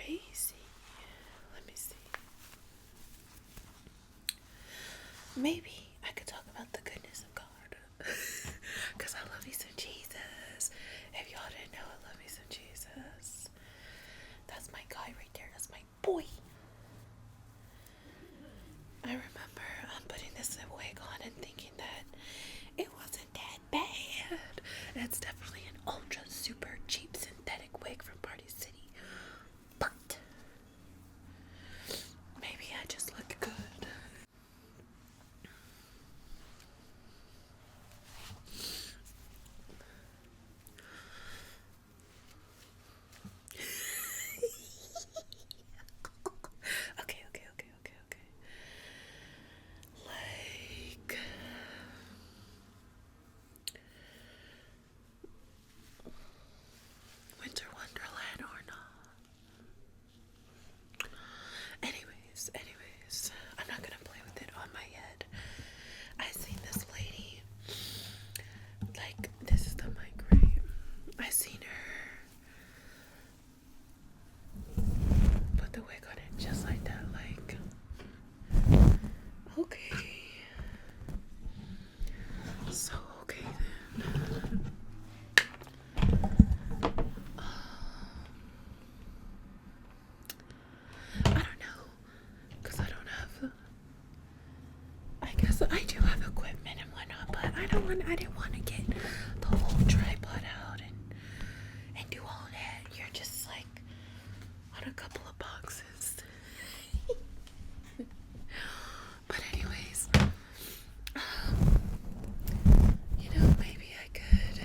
crazy. Let me see. Maybe I could talk about the goodness of God. Because I love me some Jesus. If y'all didn't know, I love me some Jesus. That's my guy right there. That's my boy. I remember putting this wig on and thinking that it wasn't that bad. It's definitely an ultra super cheap synthetic wig from Party City. But maybe I just look good. Okay. Like Winter Wonderland or not. Anyways, I'm not gonna play with it on my head. I seen this lady, like, this is the mic, right? I seen her put the wig on it just like that, like, okay. So, okay then. I don't know, because I don't have, I guess I do have equipment and whatnot, but I didn't want to get the whole tripod out and do all that. You're just like on a couple of boxes. But anyways, maybe I could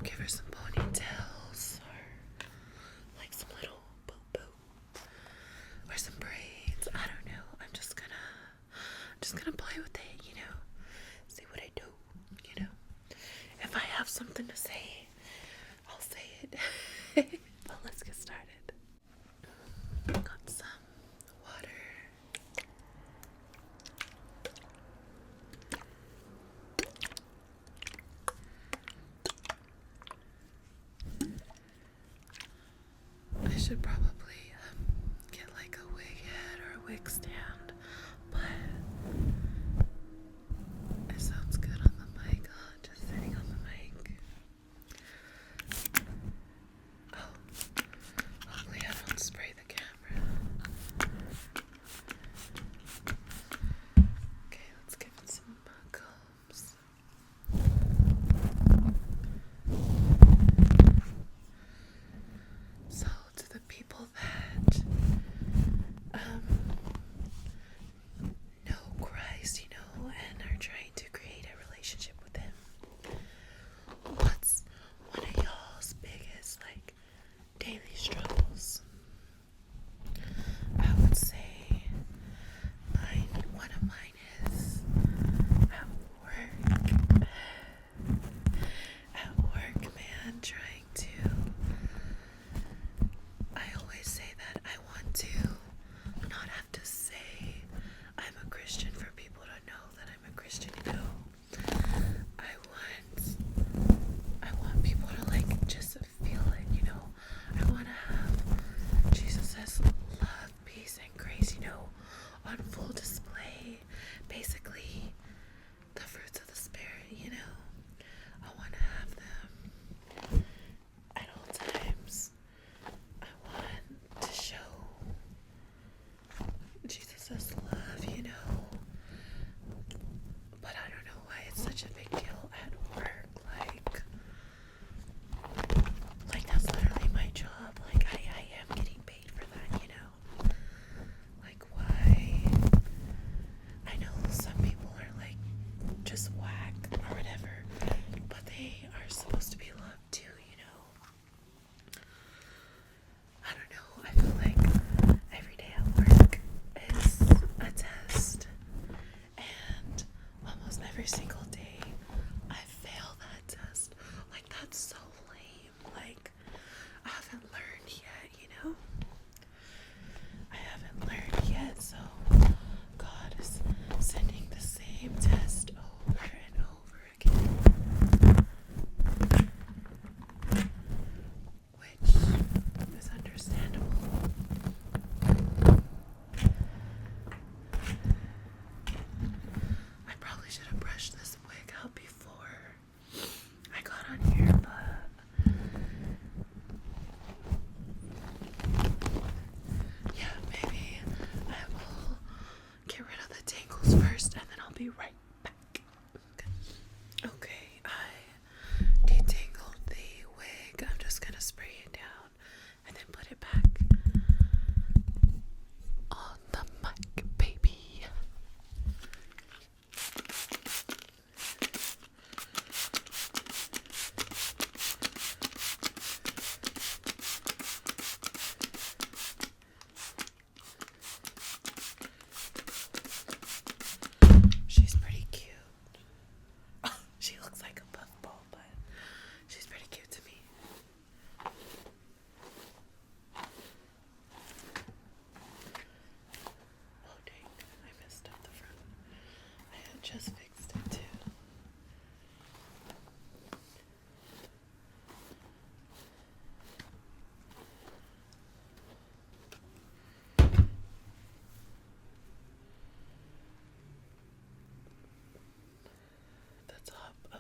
give her some ponytails or like some little boo or some braids. I don't know. I'm just gonna play with it, see what I do, If I have something to say, I'll say it. But let's get started. Got some water. I should probably get like a wig head or a wig stand, but it sounds good on the mic. Just sitting on the mic. Oh, hopefully I don't spray the camera. Okay, let's give it some combs. So to the people that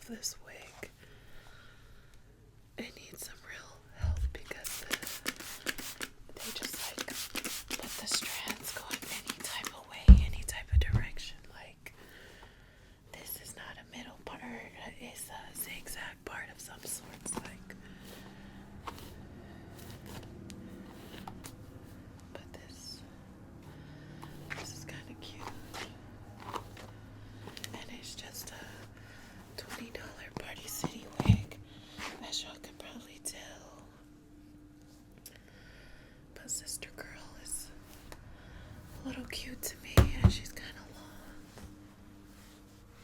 of this wig. It needs some real help because they just like let the strands go in any type of way, any type of direction. Like, this is not a middle part, it's a zigzag part of some sorts. Like, but this is kind of cute, and it's just a $20 Party City wig, as y'all can probably tell. But sister girl is a little cute to me, and she's kind of long.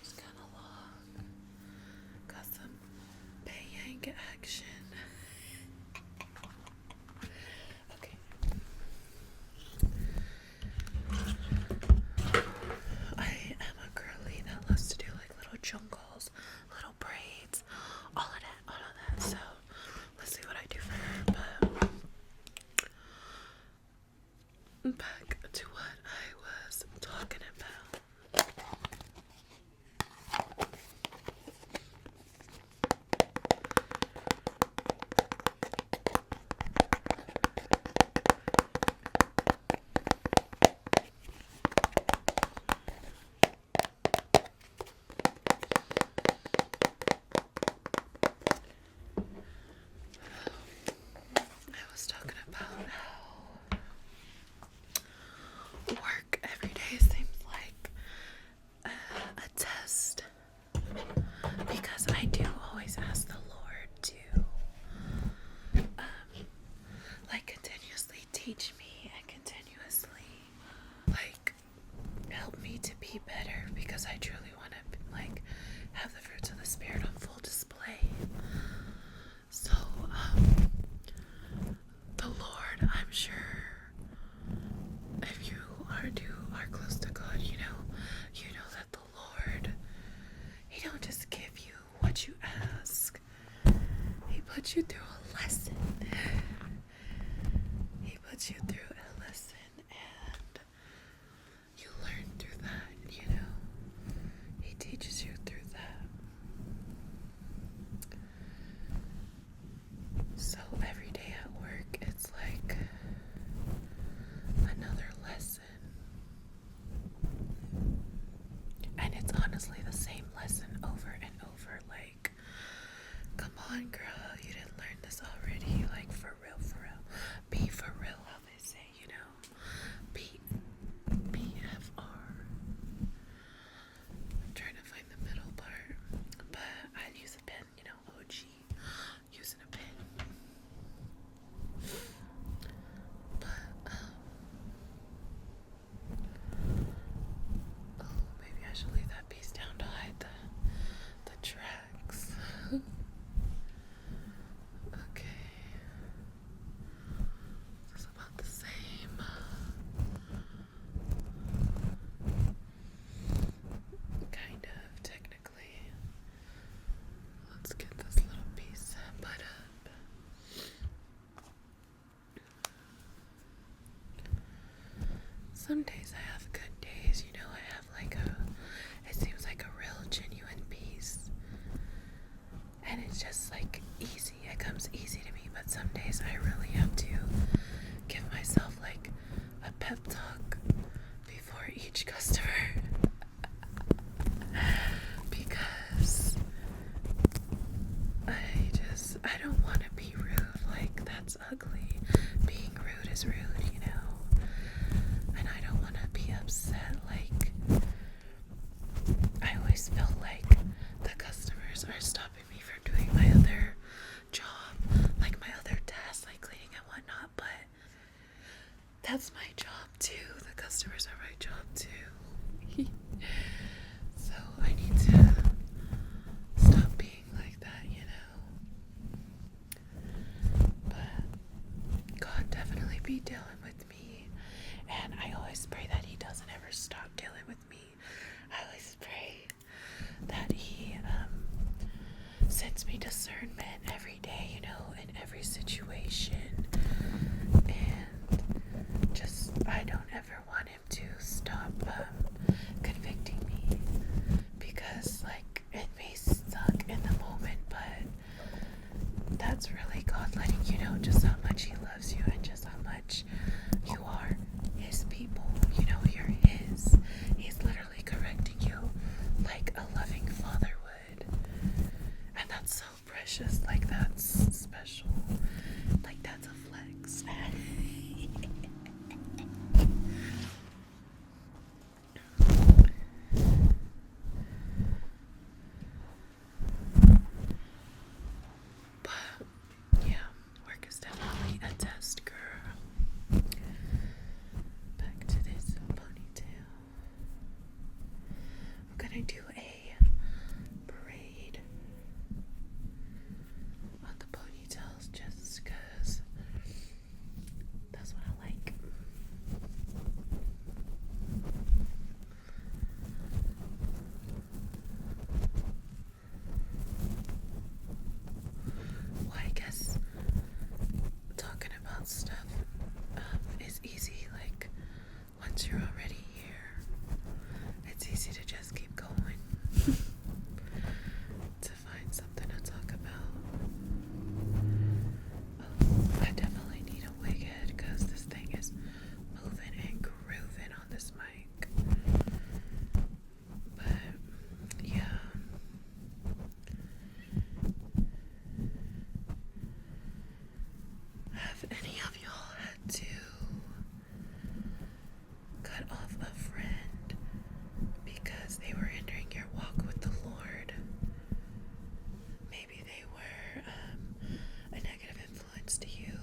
She's kind of long. Got some bang action. Okay. I am a girly that loves to do like little jungles, little braids, all of that. So let's see what I do for her. But back to what I was talking about. I was talking about how work every day seems like a test, because I do always ask the Lord to like continuously teach me and continuously like help me to be better, because I truly want to like have the fruits of the Spirit on full display. So the Lord, I'm sure, if you are close to God, you know that the Lord, He don't just give you what you ask. He puts you through a lesson. He puts you through a lesson, and you learn through that, He teaches you through that. So every day at work, it's like another lesson. And it's honestly the same lesson over and over. Like, come on, girl, you didn't learn this already. Like, for real, for real. Be for real, how they say, BFR. I'm trying to find the middle part, but I use a pen, OG, using a pen. But, oh, maybe I should leave that piece down to hide the tracks. Okay. It's about the same. Kind of, technically. Let's get this little piece put up. Some days I have good days, I have like it seems like a real genuine piece. And it's just like easy, it comes easy to me, but some days I really have to give myself like a pep talk before each customer. Because I don't want to be rude, like that's ugly. Being rude is rude, and I don't want to be upset. Like, I always feel like the customers are stopping me from doing my other job, like my other tasks, like cleaning and whatnot, but that's my job too. The customers are my job too. So I need to stop being like that, But God definitely be dealing with me, and I always pray that He doesn't ever stop dealing with me. I always pray that He sends me discernment every day, in every situation, and just I don't ever want Him to stop convicting me, because like it may suck in just how much he loves you and just how much you are his people. You know, you're his. He's literally correcting you like a loving father would. And that's so precious. Like, that's special. Like, that's a flex. But yeah, work is definitely a test, girl. Back to this ponytail. I'm gonna do a braid on the ponytails just because that's what I like. Well, I guess talking about stuff is easy. Like, once you're already here, it's easy to just keep going to find something to talk about. Oh, I definitely need a wig head because this thing is moving and grooving on this mic. But yeah. Have any of y'all had to cut off a friend because they were hindering your walk with the Lord? Maybe they were a negative influence to you.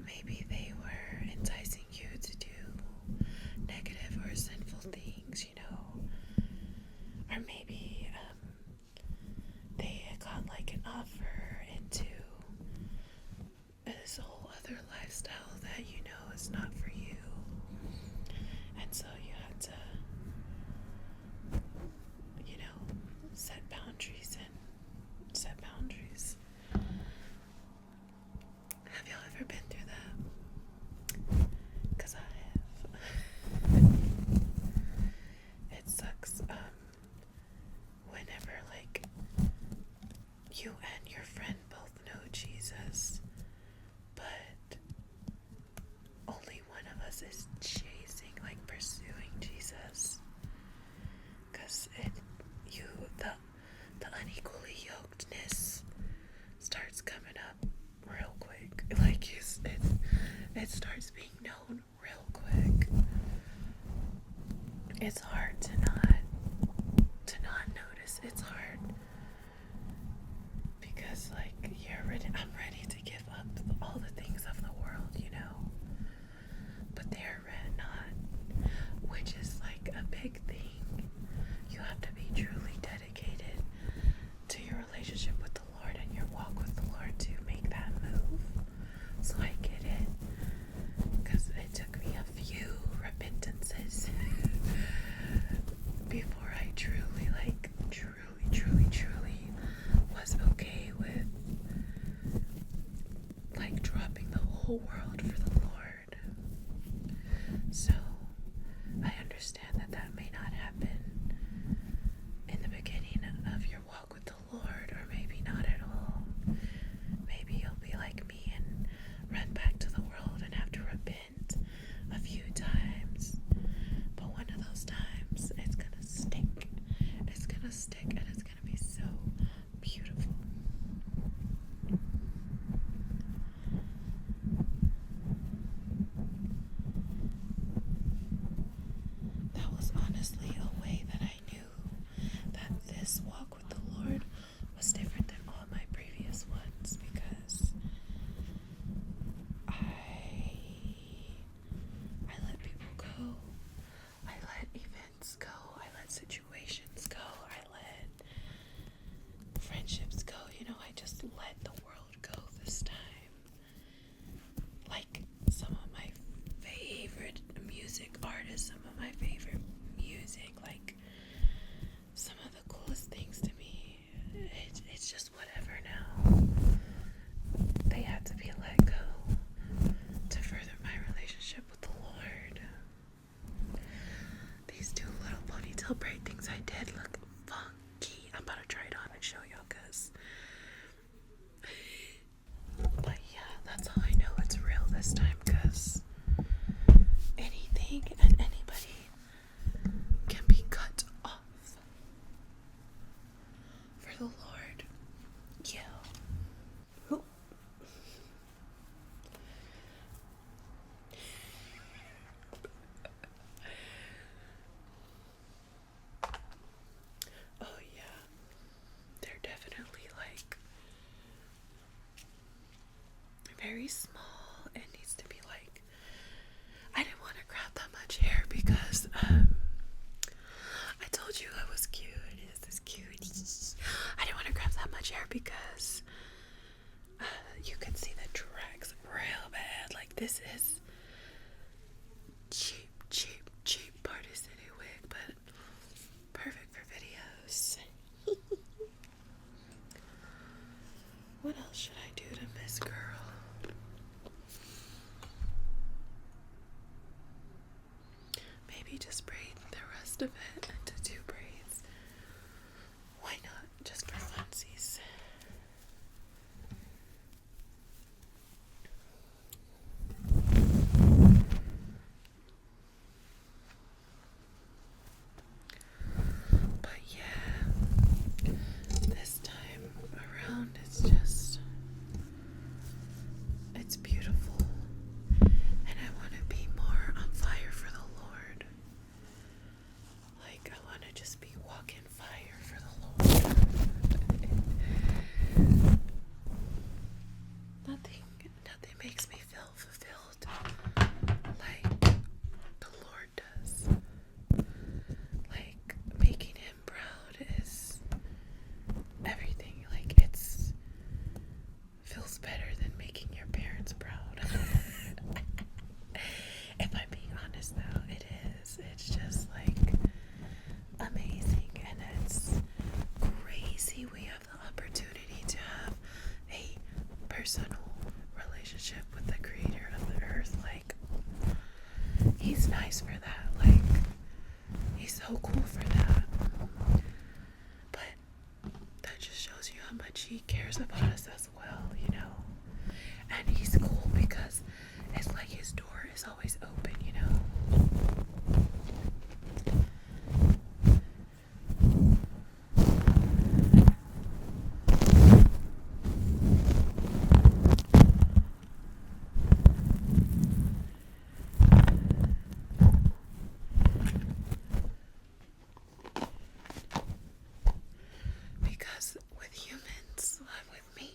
Maybe they were enticing you to do negative or sinful things, you know. Or maybe they got like an offer into this whole other lifestyle that you know is not for you. And so you had to, you know, set boundaries and set boundaries. Have y'all ever been through that? Because I have. It sucks whenever, like, you and your friend both know Jesus, but only one of us is chasing, like, pursuing Jesus. Because the unequally yokedness starts coming up real quick. Like, it starts being known real quick. It's hard to not notice. It's hard because, like, I'm ready to give up all the things of the world, you know, but they're not, which is like a big thing. You have to be truly dedicated to your relationship with the Lord and your walk with the Lord to make that move. So I get it, because it took me a few repentances before I truly was okay with, like, dropping the whole world for the Lord. So I understand that may not happen in the beginning of your walk with the Lord, or maybe not at all. Maybe you'll be like me and run back to the world and have to repent a few times. But one of those times, it's gonna stick. It's gonna stick, and it's gonna be so beautiful. very small. It needs to be like, I didn't want to grab that much hair because I told you I was cute. Is this cute? I didn't want to grab that much hair because you could see the drags real bad. Like, this is cheap Party City wig, but perfect for videos. What else should I do to Miss Girl? Maybe just braid the rest of it into 2 braids. Why not? Just for funsies. But yeah, this time around it's beautiful. And I want to be more on fire for the Lord. Like, I want to just be walking fire for the Lord. Nothing makes me feel fulfilled like the Lord does. Like, making him proud is everything. Like, it's feels better than making your parents proud. If I'm being honest though, it is. It's just like amazing, and it's crazy we have the opportunity to have a personal relationship with the creator of the earth. Like, he's nice for that. Like, he's so cool for that. But that just shows you how much he cares about us as well, you know. And he's cool because it's like his door is always open, you know. Because with humans, with me,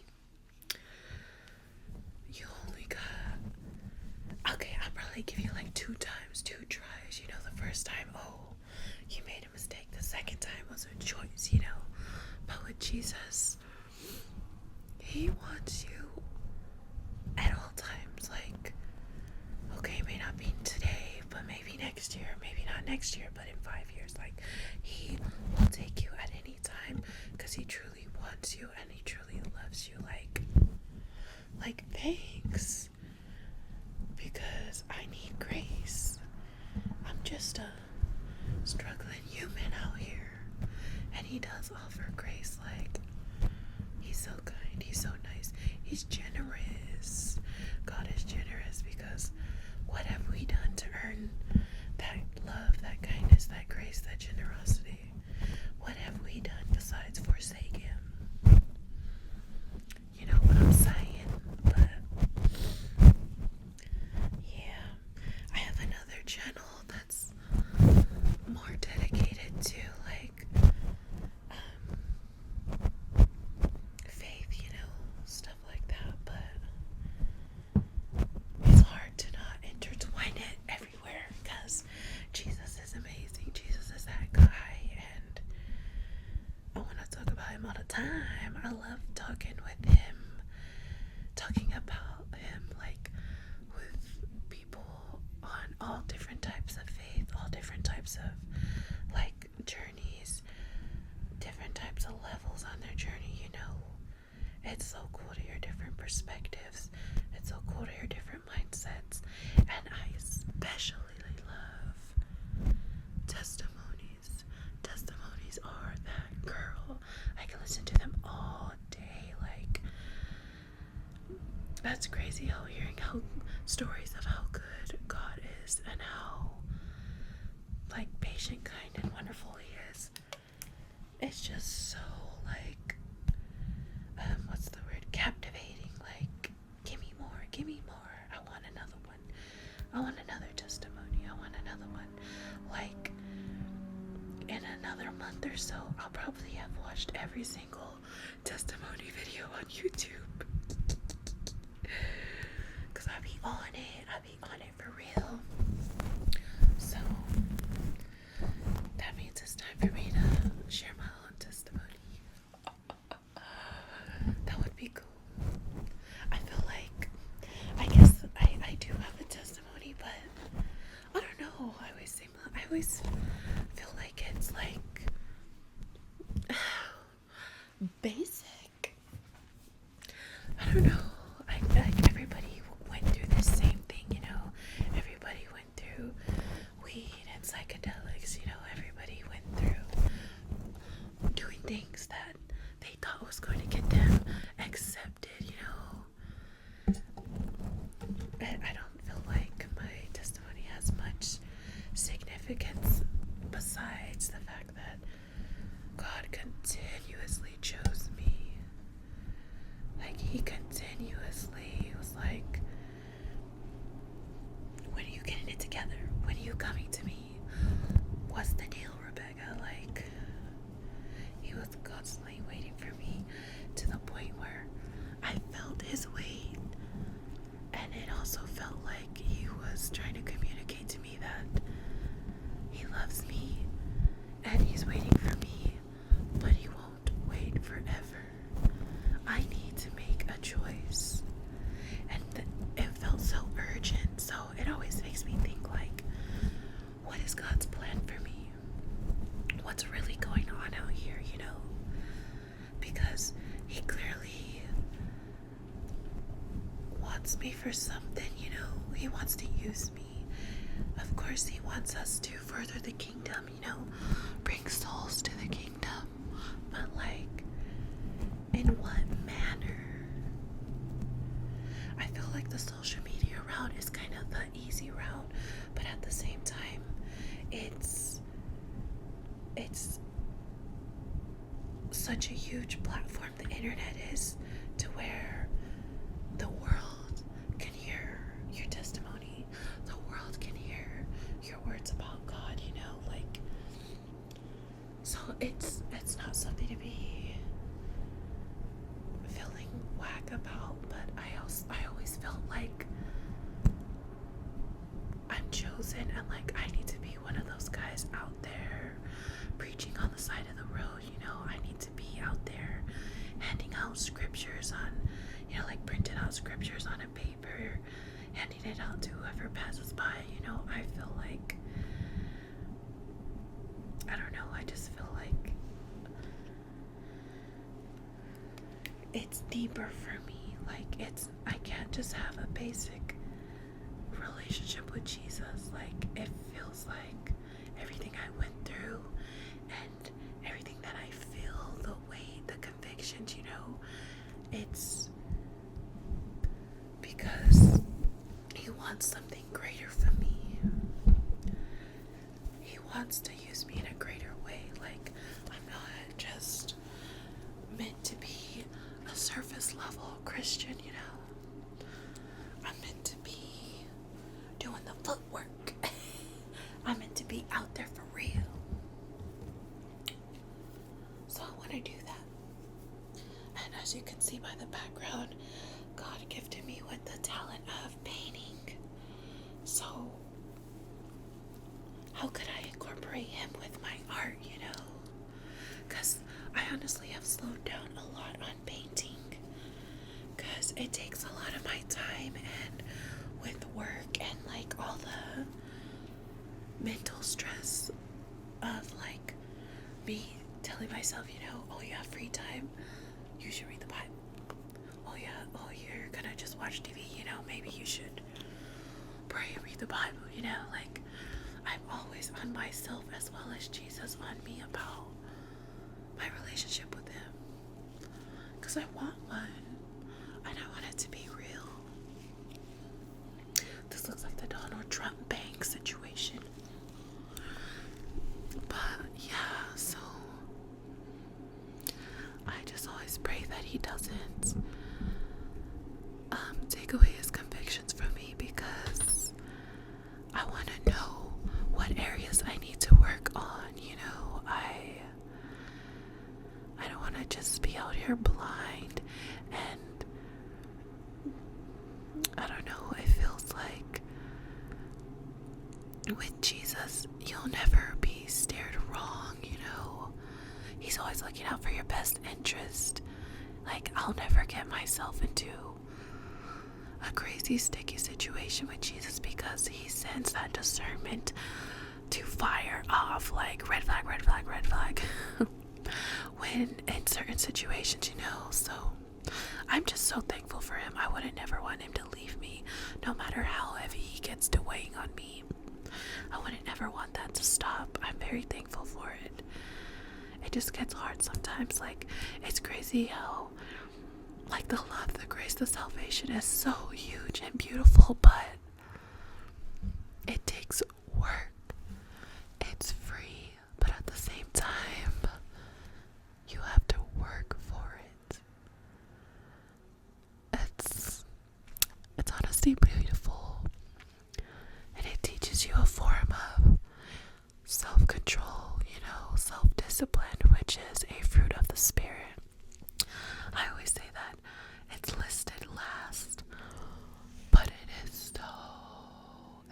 you only got, okay, I'll probably give you like 2 times, 2 tries. You know, the first time, oh, you made a mistake. The second time was a choice, you know. But with Jesus, he wants you at all times. Like, okay, it may not be today, but maybe next year. Maybe not next year, but in 5 years. Like, he will take you at any time because he truly wants you and he truly loves you. Like, thanks. Because I need grace. I'm just a struggling human out here. And he does offer grace. Like, he's so kind. He's so nice. He's generous. God is generous because what have we done to earn that love, that kindness, that grace, that generosity? What have we done besides forsake him? You know what I'm saying? But yeah, I have another channel that's more dedicated to like faith, you know, stuff like that. But it's hard to not intertwine it everywhere because Jesus is amazing. Jesus is that guy, and I want to talk about him all the time. I love talking with him, talking about him like with people on all different types of faith, all different types of like journeys, different types of levels on their journey, you know. It's so cool to hear different perspectives. It's so cool to hear different mindsets. And I especially love testimonies. Testimonies are that girl. I can listen to them all day. Like, that's crazy how hearing how stories of how good God is and how like patient, kind, and wonderful he is. It's just so like what's the word? Captivating. Like, give me more, give me more. I want another one. I want another testimony. I want another one. Like, in another month or so, I'll probably have watched every single testimony video on YouTube. always feel like it's like basic. I don't know. Everybody went through the same thing, you know. Everybody went through weed and psychedelics, you know. Everybody went through doing things that they thought was going to get them accepted, you know. And I don't feel like my testimony has much significance besides the fact that God continuously chose me. Like, he continuously was like, when are you getting it together? When are you coming to me? What's the deal, Rebecca? Like, he was constantly waiting for me, to the point where I felt his weight. And it also felt like he was trying to communicate to me that he loves me and he's waiting for me, but he won't wait forever. I need to make a choice. And it felt so urgent. So it always makes me think, like, what is God's plan for me? What's really going on out here, you know? Because he clearly wants me for something, you know. He wants to use me. Of course, he wants us to further the kingdom, you know, bring souls to the kingdom. But, like, in what manner? I feel like the social media route is kind of the easy route, but at the same time, it's such a huge platform the internet is, to where the world can hear your testimony, the world can hear your words about God, you know, like, so it's not something to be feeling whack about, but I always felt like I'm chosen, and like I need to be one of those guys out there preaching on the side of the road, you know. I need to be out there handing out scriptures on, you know, like printed out scriptures on a paper, handing it out to whoever passes by, you know. I feel like, I don't know, I just feel like it's deeper for me. Like, I can't just have a basic relationship with Jesus. Like, it feels like everything I went through and everything that I feel, the weight, the convictions, you know, it's because he wants something greater for me. He wants to use me in a greater way. Like, I'm not just meant to be a surface level Christian, you know. I'm meant to be doing the footwork. I'm meant to be out there for real. So I want to do that. And as you can see by the background, God gifted me with the talent of painting. So how could I incorporate him with my art, you know? Because I honestly have slowed down a lot on painting, because it takes a lot of my time, and with work and like all the mental stress of like me telling myself, you know, oh, you have free time, you should read the Bible. Oh yeah, oh, you're gonna just watch TV, you know, maybe you should pray and read the Bible, you know. Like, I'm always on myself as well as Jesus on me about my relationship with him, because I want one, and I want it to be real. This looks like the Donald Trump bank situation, but yeah, so I just always pray that he doesn't take away his convictions from me, because I want to know what areas I need to work on, you know. I don't want to just be out here blind, and I don't know, it feels like with Jesus, you'll never be steered wrong, you know. He's always looking out for your best interest. Like, I'll never get myself into a crazy sticky situation with Jesus, because he sends that discernment to fire off like red flag, red flag, red flag when in certain situations, you know. So I'm just so thankful for him. I wouldn't never want him to leave me, no matter how heavy he gets to weighing on me. I wouldn't ever want that to stop. I'm very thankful for it. It just gets hard sometimes. Like, it's crazy how, like, the love, the grace, the salvation is so huge and beautiful, but it takes work. It's free, but at the same time, you have to work for it. It's honestly beautiful, and it teaches you a form of self-control, you know, self-discipline, which is a fruit of the spirit. I always say that it's listed last, but it is so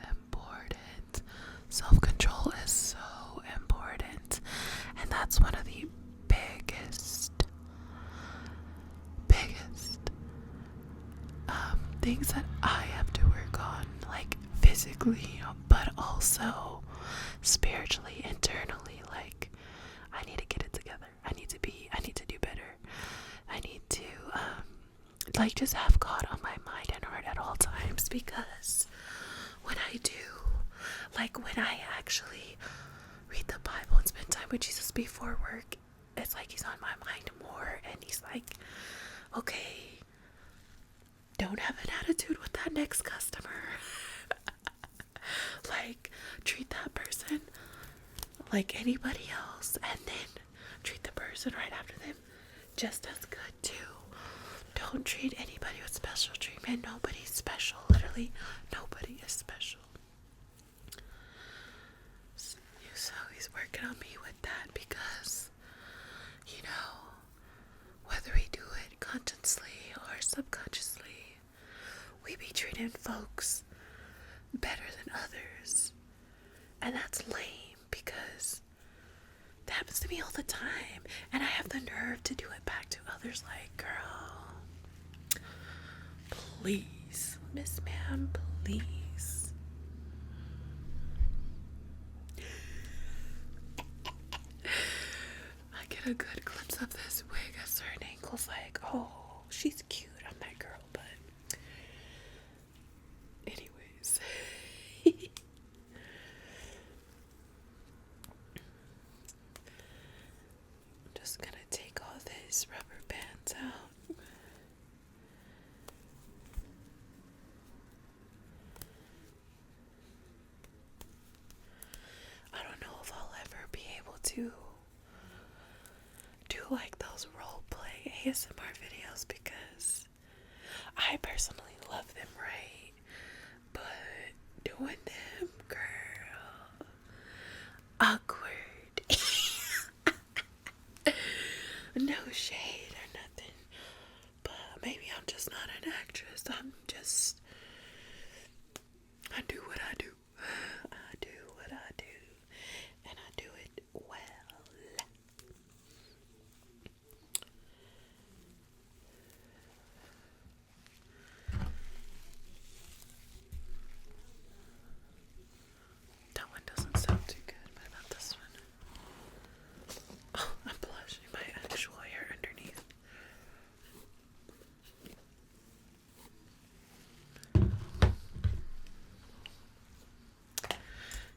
important. Self-control is so important, and that's one of the biggest things that I have to work on, like physically, but also spiritually, internally. Like, I need to get it together. I need to do better. I need to like just have God on my mind and heart at all times, because when I do, like when I actually read the Bible and spend time with Jesus before work, it's like he's on my mind more, and he's like, okay, don't have an attitude with that next customer. Like, treat that person like anybody else, and then treat the person right after them just as good too. Don't treat anybody with special treatment. Nobody's special. Literally, nobody is special. So he's working on me with that, because, you know, whether we do it consciously or subconsciously, we be treating folks better than others. And that's lame, because that happens to me all the time, and I have the nerve to do it back to others. Like, girl, please, Miss Ma'am, please. I get a good glimpse of this wig at certain angles, like, oh, she's cute, I'm that girl, but anyways. I'm just gonna take all these rubber bands out. I don't know if I'll ever be able to do like those role play ASMR videos, because I personally love them, right? But doing them, girl, awkward. No shade or nothing, but maybe I'm just not an actress. I do what I do. I do what I do, and I do it well. That one doesn't sound too good. What about this one? Oh, I'm blushing. My actual hair underneath.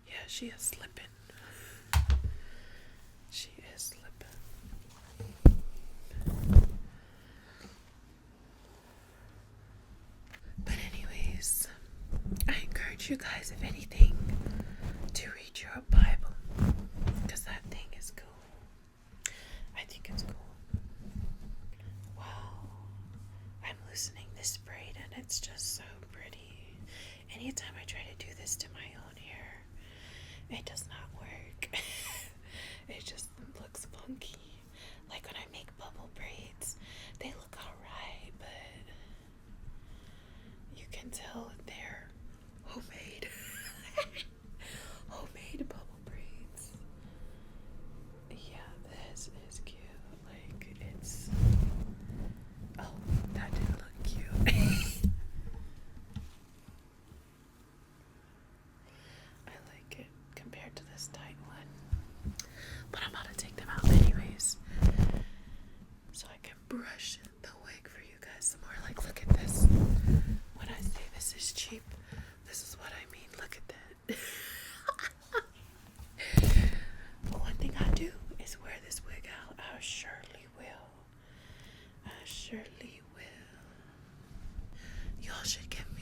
Yeah, she is slipping. She is slipping. But anyways, I encourage you guys, if anything, to read your Bible, because that thing is cool. I think it's cool. Wow. I'm loosening this braid, and it's just so pretty. Anytime I try to do this to my own hair, it does not work. It just looks funky. Like when I make bubble braids, they look alright, but you can tell they're homemade. Homemade bubble braids. Yeah, this is cute. Like, it's... Oh, that didn't look cute. I like it compared to this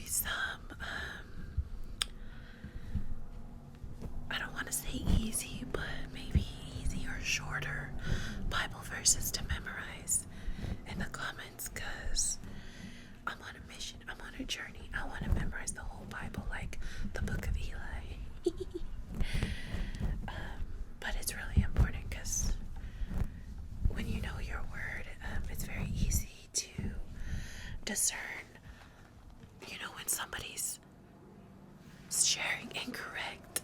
some, I don't want to say easy, but maybe easy or shorter Bible verses to memorize in the comments, because I'm on a mission, I'm on a journey. I want to memorize the whole Bible like the book of Eli. But it's really important because when you know your word, it's very easy to discern, when somebody's sharing incorrect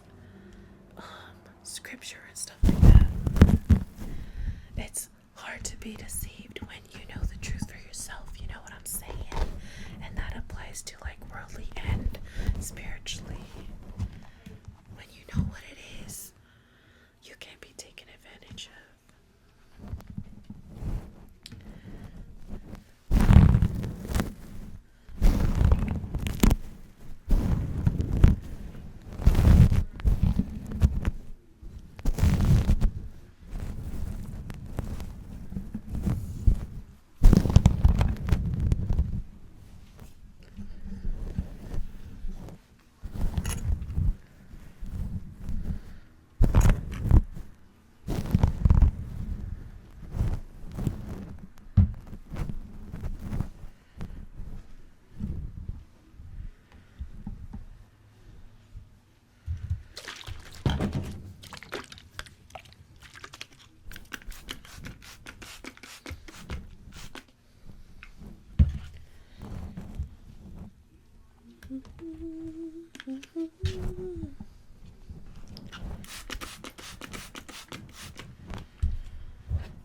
scripture and stuff like that. It's hard to be deceived when you know the truth for yourself, you know what I'm saying? And that applies to like worldly and spiritually. When you know what it is, you can't be taken advantage of.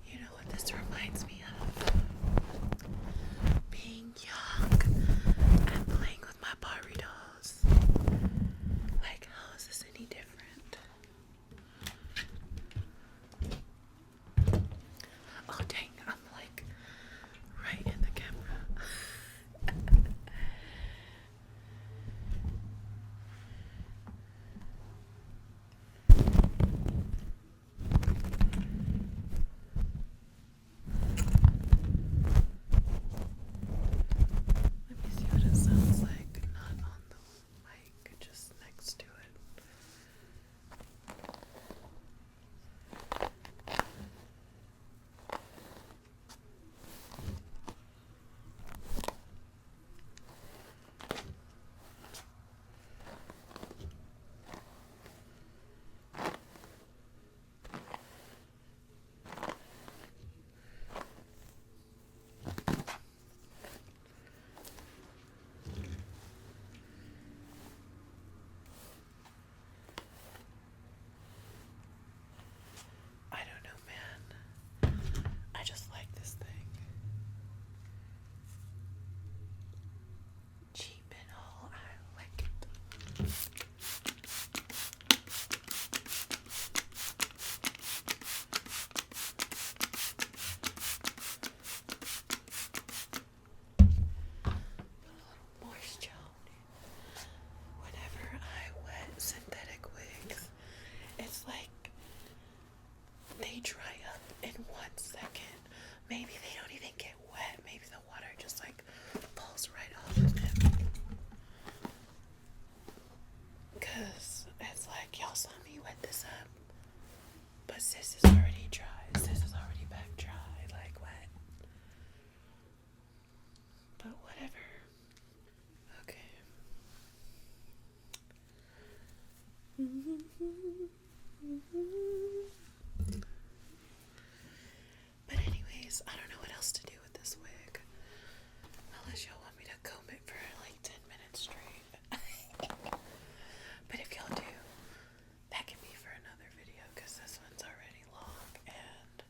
You know what this reminds me of? Being young and playing with my Barbie dolls. Like, how is this any different? Oh dang, I'm like right in the camera. Let me see what it sounds like, not on the mic, just next to it. I don't know, man. I just like this thing. Cheap and all, I like it. Put a little moisture on it. Whenever I wet synthetic wigs, it's like they dry up in 1 second. Maybe they don't even get wet. Maybe the water just like falls right off of them. Cause it's like, y'all saw me wet this up, but sis is already dry. Sis is already back dry, like wet. But whatever. Okay. But anyways, I don't know what else to do with this wig. Unless y'all want me to comb it for like 10 minutes straight. But if y'all do, that can be for another video, because this one's already long and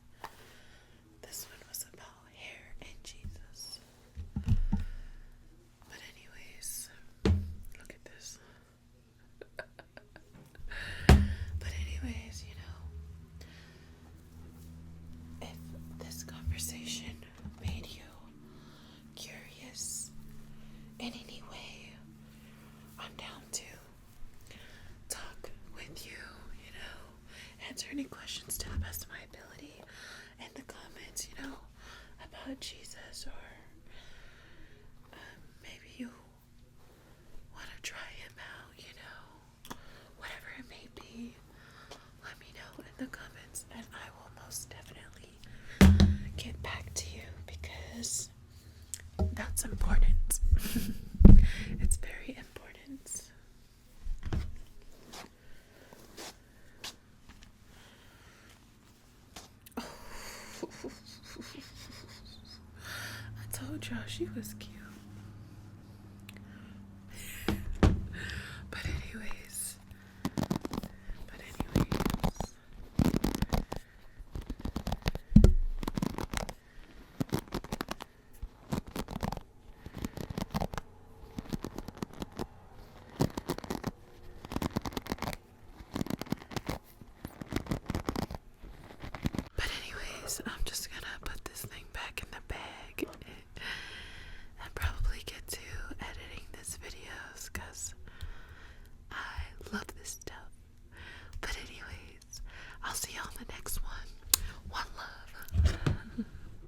to you because that's important. It's very important. I told y'all she was cute.